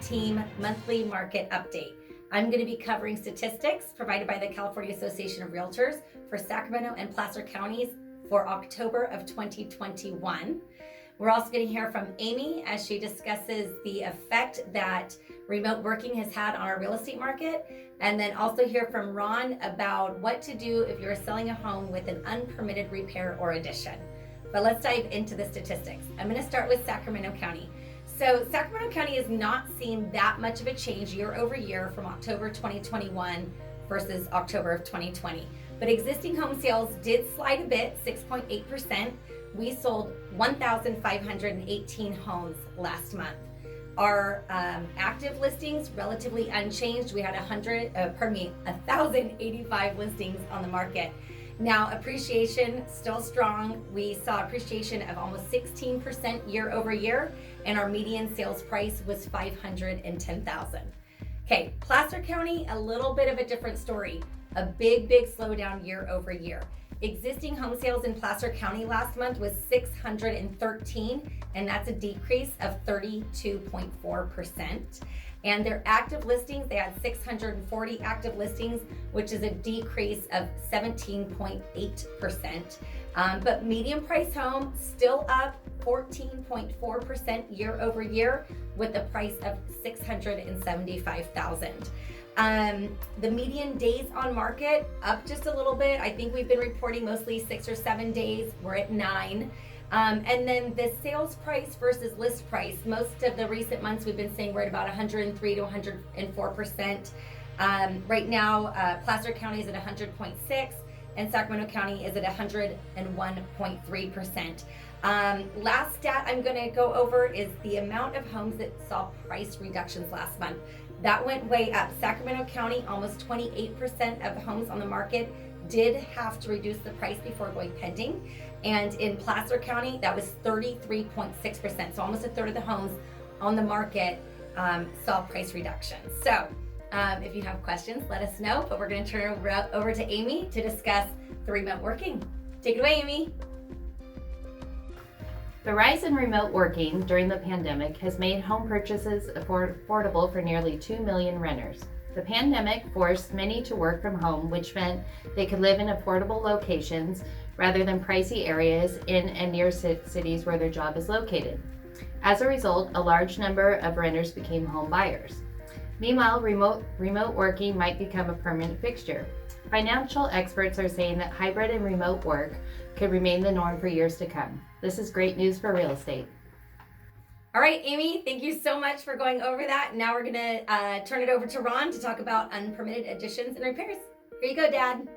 Team Monthly Market Update. I'm going to be covering statistics provided by the California Association of Realtors for Sacramento and Placer counties for October of 2021. We're also going to hear from Amy as she discusses the effect that remote working has had on our real estate market, and then also hear from Ron about what to do if you're selling a home with an unpermitted repair or addition. But let's dive into the statistics. I'm going to start with Sacramento County. So Sacramento County has not seen that much of a change year over year from October 2021 versus October of 2020. But existing home sales did slide a bit, 6.8%. We sold 1,518 homes last month. Our active listings relatively unchanged. We had 1,085 listings on the market. Now, appreciation still strong. We saw appreciation of almost 16% year over year, and our median sales price was $510,000. Okay, Placer County, a little bit of a different story. A big slowdown year over year. Existing home sales in Placer County last month was 613, and that's a decrease of 32.4%. And their active listings, they had 640 active listings, which is a decrease of 17.8%. But median price home still up 14.4% year over year with a price of $675,000. The median days on market up just a little bit. I think we've been reporting mostly 6 or 7 days. We're at 9. And then the sales price versus list price. Most of the recent months we've been saying we're at about 103 to 104%. Right now, Placer County is at 100.6 and Sacramento County is at 101.3%. Last stat I'm going to go over is the amount of homes that saw price reductions last month. That went way up. Sacramento County, almost 28% of the homes on the market did have to reduce the price before going pending. And in Placer County, that was 33.6%. So almost a third of the homes on the market saw price reductions. So if you have questions, let us know. But we're going to turn it over to Amy to discuss the remote working. Take it away, Amy. The rise in remote working during the pandemic has made home purchases affordable for nearly 2 million renters. The pandemic forced many to work from home, which meant they could live in affordable locations rather than pricey areas in and near cities where their job is located. As a result, a large number of renters became home buyers. Meanwhile, remote working might become a permanent fixture. Financial experts are saying that hybrid and remote work could remain the norm for years to come. This is great news for real estate. All right, Amy, thank you so much for going over that. Now we're going to turn it over to Ron to talk about unpermitted additions and repairs. Here you go, Dad.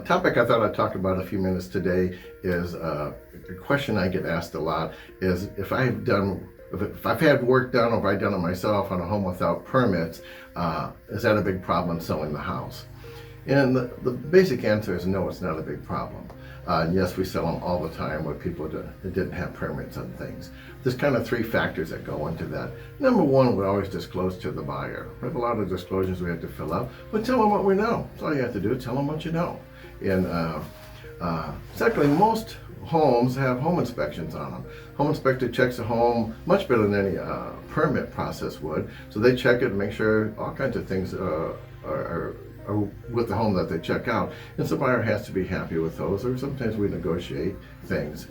Topic I thought I'd talk about a few minutes today is a question I get asked a lot is if I've had work done or if I've done it myself on a home without permits, is that a big problem selling the house? And the basic answer is no, it's not a big problem. Yes, we sell them all the time with people that didn't have permits on things. There's kind of 3 factors that go into that. Number 1, we always disclose to the buyer. We have a lot of disclosures we have to fill out, but tell them what we know. That's all you have to do, tell them what you know. And secondly, most homes have home inspections on them. Home inspector checks a home much better than any permit process would. So they check it and make sure all kinds of things are with the home that they check out, and so the buyer has to be happy with those, or sometimes we negotiate things.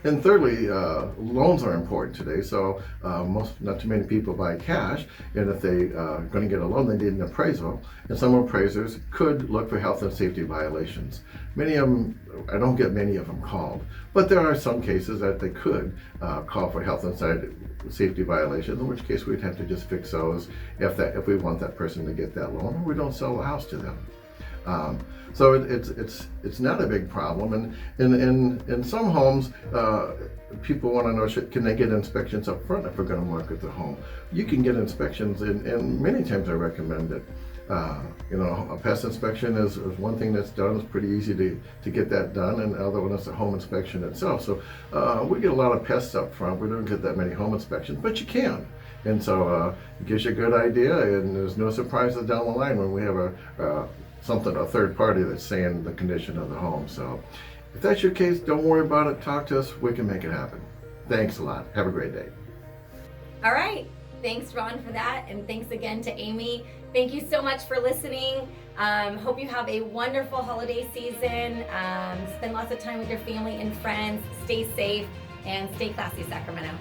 And thirdly, loans are important today, so not too many people buy cash, and if they are going to get a loan, they need an appraisal, and some appraisers could look for health and safety violations. Many of them, I don't get many of them called, but there are some cases that they could call for health and safety violations, in which case we'd have to just fix those if we want that person to get that loan, or we don't sell the house to them. So it's not a big problem, and in some homes, people want to know, can they get inspections up front if we're going to market the home? You can get inspections, and many times I recommend it. A pest inspection is one thing that's done. It's pretty easy to get that done, and the other one is the home inspection itself. So we get a lot of pests up front. We don't get that many home inspections, but you can. And so it gives you a good idea, and there's no surprises down the line when we have a third party that's saying the condition of the home. So if that's your case, don't worry about it. Talk to us. We can make it happen. Thanks a lot. Have a great day. All right. Thanks, Ron, for that. And thanks again to Amy. Thank you so much for listening. Hope you have a wonderful holiday season. Spend lots of time with your family and friends. Stay safe and stay classy, Sacramento.